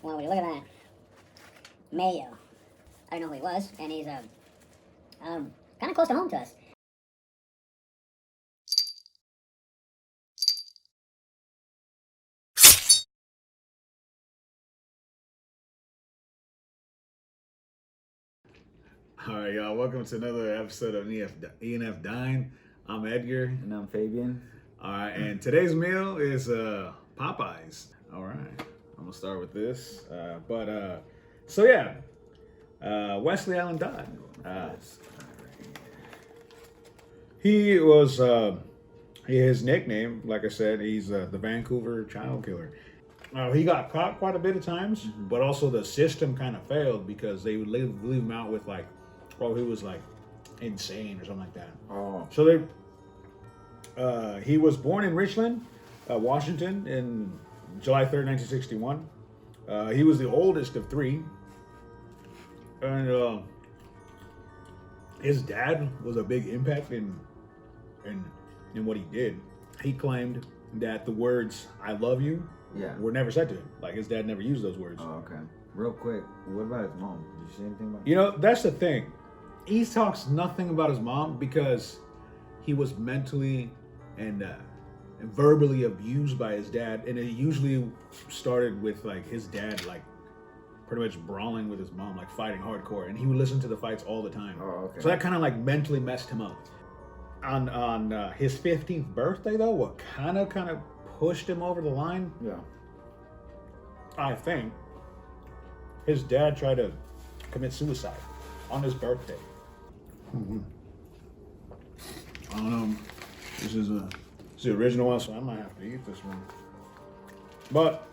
Well, when you look at that, Mayo, I don't know who he was, and he's kind of close to home to us. All right, y'all. Welcome to another episode of ENF Dine. I'm Edgar. And I'm Fabian. All right, and today's meal is Popeyes. All right, I'm gonna start with this. Wesley Allan Dodd. He was his nickname, like I said, he's the Vancouver Child Killer. He got caught quite a bit of times, but also the system kind of failed because they would leave him out with like, he was like insane or something like that. Oh. So he was born in Richland, Washington, in July 3rd, 1961. He was the oldest of three, and his dad was a big impact in what he did. He claimed that the words "I love you" were never said to him. Like his dad never used those words. Oh, okay. Real quick, what about his mom? Did you see anything about? You know, that's the thing. He talks nothing about his mom because he was mentally and verbally abused by his dad, and it usually started with like his dad like pretty much brawling with his mom, like fighting hardcore, and he would listen to the fights all the time. Oh, okay. So that kind of like mentally messed him up. On his 15th birthday, though, what kind of pushed him over the line? Yeah. I think his dad tried to commit suicide on his birthday. Mm-hmm. I don't know. This is the original one, so I might have to eat this one. But,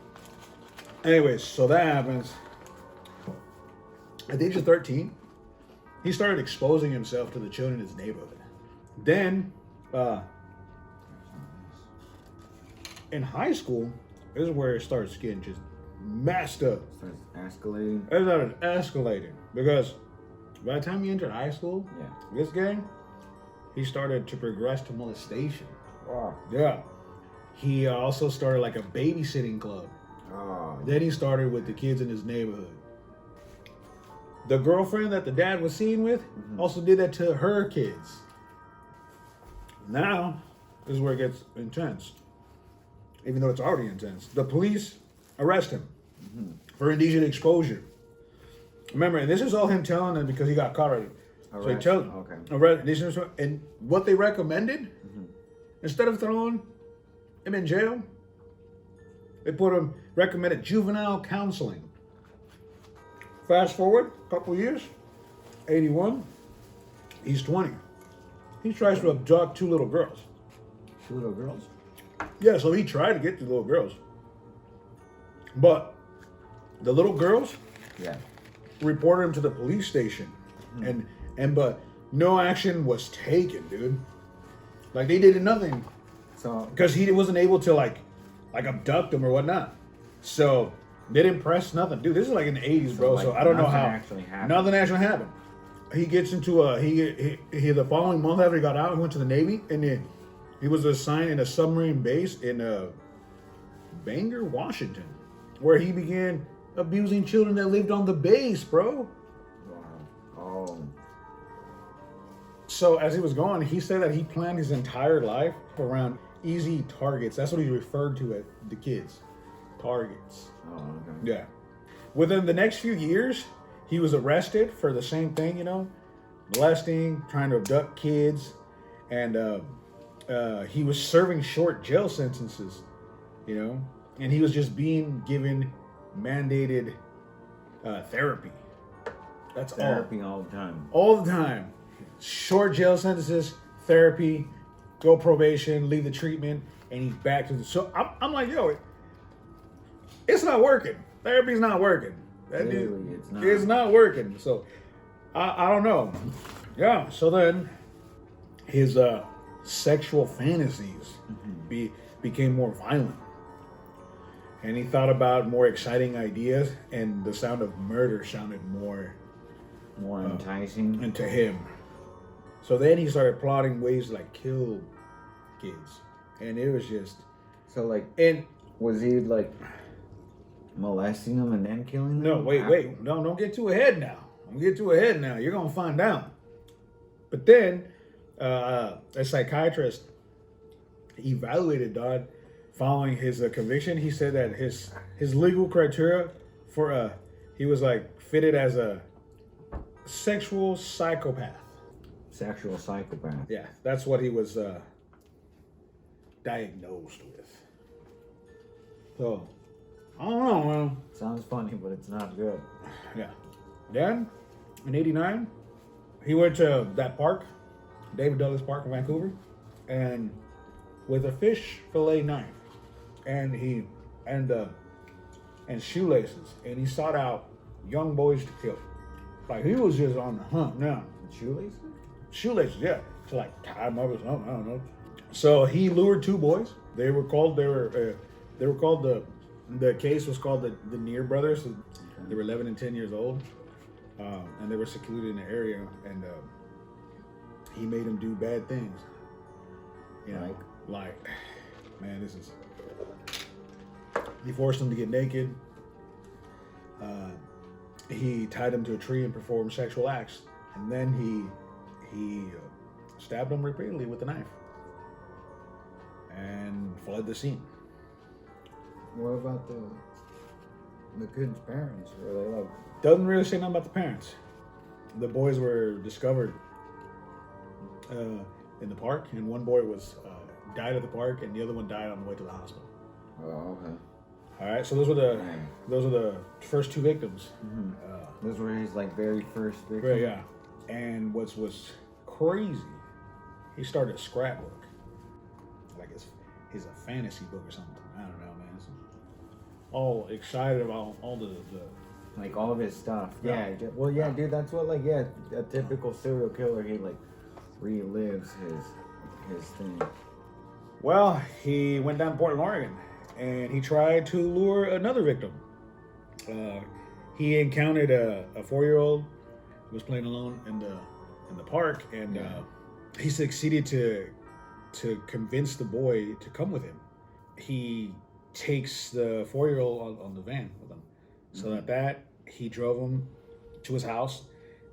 anyways, so that happens. At the age of 13, he started exposing himself to the children in his neighborhood. Then, in high school, this is where it starts getting just messed up. Starts escalating. It started escalating because by the time he entered high school, this guy, he started to progress to molestation. Wow. Yeah. He also started like a babysitting club. Oh. Then he started with the kids in his neighborhood. The girlfriend that the dad was seen with also did that to her kids. Now, this is where it gets intense. Even though it's already intense. The police arrest him for indecent exposure. Remember, and this is all him telling them because he got caught already. So he tells them, arrest, indecent exposure. And what they recommended, instead of throwing him in jail, they recommended juvenile counseling. Fast forward a couple years, 81, he's 20. He tries to abduct two little girls. Two little girls? Yeah, so he tried to get the little girls. But the little girls reported him to the police station. But no action was taken, dude. Like they did nothing. So because he wasn't able to like abduct them or whatnot. So they didn't press nothing. Dude, this is like in the 80s, bro. Like, so I don't know how. Nothing actually happened. He gets into he the following month after he got out, he went to the Navy, and then he was assigned in a submarine base in Bangor, Washington, where he began abusing children that lived on the base, bro. Wow. Oh. So as he was gone, he said that he planned his entire life around easy targets. That's what he referred to as the kids. Targets. Oh, okay. Yeah. Within the next few years, he was arrested for the same thing, molesting, trying to abduct kids, and he was serving short jail sentences, and he was just being given mandated therapy. That's therapy all the time. All the time. Short jail sentences, therapy, go probation, leave the treatment, and he's back to the... So I'm like, yo, it's not working. Therapy's not working. It's not working. So I don't know. Yeah. So then his sexual fantasies became more violent, and he thought about more exciting ideas, and the sound of murder sounded more enticing into him. So then he started plotting ways to like kill kids, and it was just so like. And was he like molesting them and then killing them? No, wait. No, don't get too ahead now. You're going to find out. But then, a psychiatrist evaluated Dodd following his conviction. He said that his legal criteria for, he was like fitted as a sexual psychopath. Sexual psychopath. Yeah, that's what he was diagnosed with. So, I don't know, man. Sounds funny, but it's not good. Yeah. Then, in '89, he went to that park, David Douglas Park in Vancouver, and with a fish fillet knife, and shoelaces, and he sought out young boys to kill. Like, he was just on the hunt now. Shoelaces? Shoelaces, yeah, to like tie them up or something. I don't know. So he lured 2 boys. They were called the case was called the Near Brothers. They were 11 and 10 years old, and they were secluded in the area. And he made them do bad things. You know, like man, this is. He forced them to get naked. He tied them to a tree and performed sexual acts, and then he stabbed them repeatedly with a knife and fled the scene. What about the kids' parents? Were they like? Doesn't really say nothing about the parents. The boys were discovered in the park, and one boy was died at the park, and the other one died on the way to the hospital. Oh, okay. All right, so those were the first 2 victims. Mm-hmm. Those were his like very first victims. Yeah. And what was crazy, he started a scrapbook, like it's a fantasy book or something. I don't know, man. It's all excited about all the like all of his stuff. Yeah. Yeah. Well, yeah, dude. That's what like a typical serial killer. He like relives his thing. Well, he went down to Portland, Oregon, and he tried to lure another victim. He encountered a 4-year-old who was playing alone in the park, and he succeeded to convince the boy to come with him. He takes the 4-year-old on the van with him, so that he drove him to his house,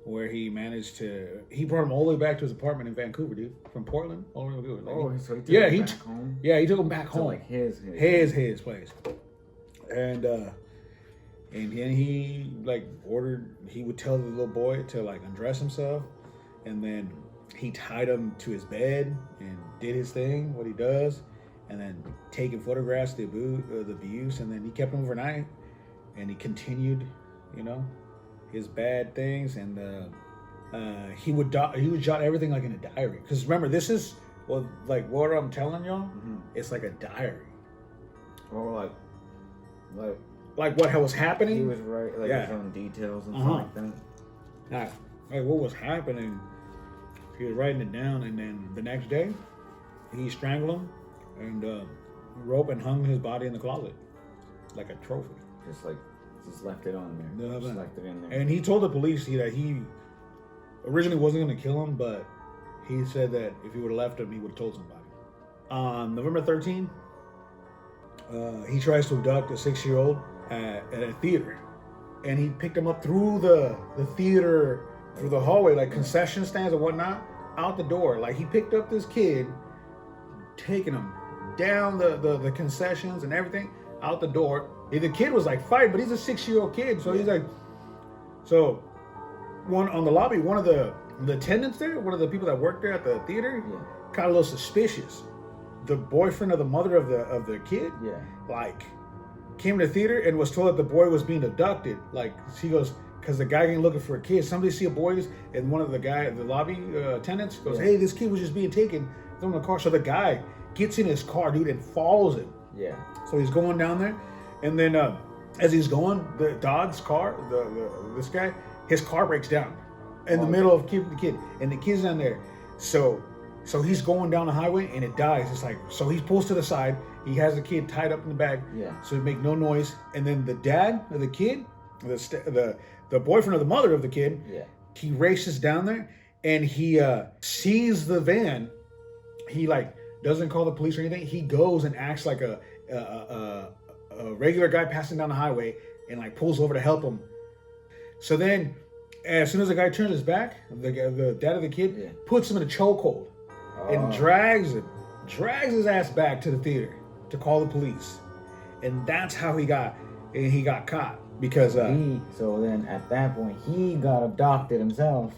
where he managed to. He brought him all the way back to his apartment in Vancouver, dude, from Portland all the way to Vancouver. Oh, so he took him back home. Yeah, he took him back home, like his place, and then he like ordered. He would tell the little boy to like undress himself, and then he tied him to his bed and did his thing, what he does, and then taking photographs, the abuse, and then he kept him overnight, and he continued, his bad things, and he would jot everything like in a diary. Because remember, this is like what I'm telling y'all. Mm-hmm. It's like a diary. Or like what was happening. He was right, like his own details and stuff like that. Like what was happening. He was writing it down, and then the next day, he strangled him and rope and hung his body in the closet like a trophy. Just left it on there. Just left it in there. And he told the police that he originally wasn't going to kill him, but he said that if he would have left him, he would have told somebody. On November 13th, he tries to abduct a 6-year-old at a theater, and he picked him up through the theater, through the hallway, like concession stands and whatnot, out the door. Like, he picked up this kid, taking him down the concessions and everything, out the door. The kid was like 5, but he's a 6-year-old kid. So he's like, one on the lobby, one of the attendants there, one of the people that worked there at the theater, got a little suspicious. The boyfriend of the mother of the kid, came to the theater and was told that the boy was being abducted. Like, she goes, because the guy ain't looking for a kid. Somebody see a boy, and one of the lobby attendants goes, hey, this kid was just being taken. Throw him in the car. So the guy gets in his car, dude, and follows him. Yeah. So he's going down there. And then as he's going, the Dodd's car, this guy, his car breaks down in the middle of keeping the kid, and the kid's down there. So he's going down the highway, and it dies. It's like, so he pulls to the side. He has the kid tied up in the bag, so he make no noise. And then the dad of the kid, the boyfriend of the mother of the kid, he races down there, and he sees the van. He doesn't call the police or anything. He goes and acts like a a regular guy passing down the highway and like pulls over to help him. So then, as soon as the guy turns his back, the dad of the kid puts him in a chokehold and drags his ass back to the theater to call the police, and that's how he got caught because so then at that point he got abducted himself.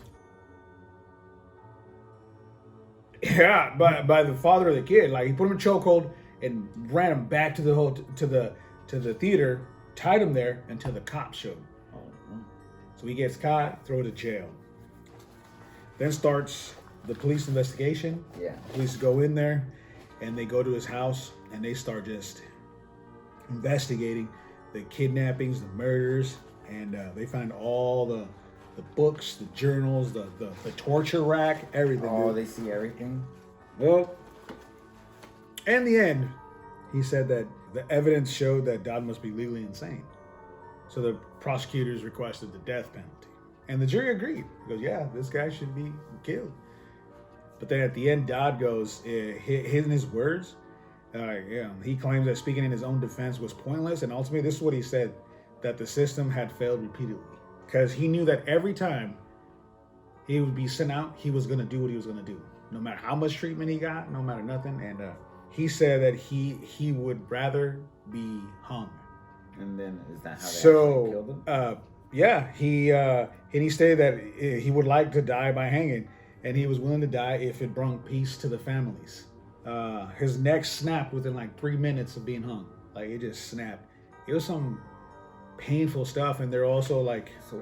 Yeah, by the father of the kid. Like he put him in a chokehold and ran him back to the theater, tied him there until the cops showed. So he gets caught, thrown to jail. Then starts the police investigation. Yeah. Police go in there and they go to his house and they start just investigating the kidnappings, the murders, and they find all the books, the journals, the torture rack, everything. Oh, they see everything? Well, in the end, he said that the evidence showed that Dodd must be legally insane. So the prosecutors requested the death penalty. And the jury agreed. He goes, yeah, this guy should be killed. But then at the end, Dodd goes, in his words, he claims that speaking in his own defense was pointless. And ultimately, this is what he said, that the system had failed repeatedly. Because he knew that every time he would be sent out, he was going to do what he was going to do. No matter how much treatment he got, no matter nothing. And he said that he would rather be hung. And then is that how they actually killed him? Yeah, he stated that he would like to die by hanging, and he was willing to die if it brought peace to the families. His neck snapped within like 3 minutes of being hung. Like it just snapped. It was some painful stuff, and they're also like. So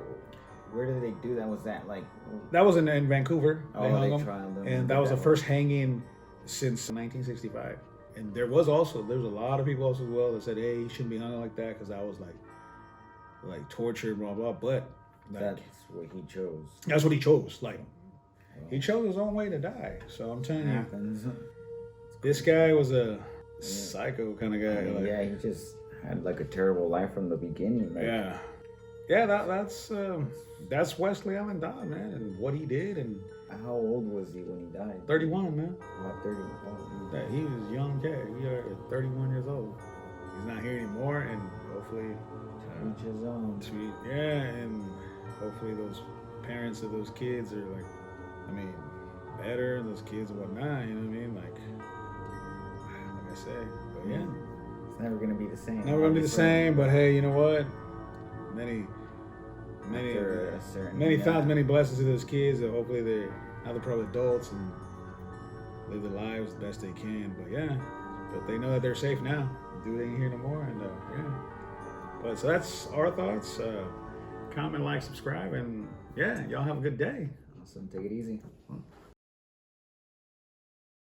where did they do that? Was that like? That was in Vancouver. Oh, they trialed him. And that was the first hanging since 1965. And there was a lot of people also as well that said, hey, he shouldn't be hung like that because that was like torture, blah blah. But like, that's what he chose. That's what he chose. Like he chose his own way to die. So I'm telling you, this guy was a psycho kind of guy. Like, yeah, he just had like a terrible life from the beginning. Like, that's Westley Allan Dodd, man, and what he did. And how old was he when he died? 31, man. About 31. Yeah, he was a young cat. He was 31 years old. He's not here anymore, and hopefully, each his own. And hopefully those parents of those kids are like, better, and those kids and whatnot. You know what I mean? Like I said, but yeah, it's never gonna be the same. Never gonna be the same. But hey, you know what? Many blessings to those kids. And hopefully they're probably adults and live their lives the best they can. But they know that they're safe now. Dude ain't here no more, and But so that's our thoughts. Comment, like, subscribe, and y'all have a good day. Awesome. Take it easy.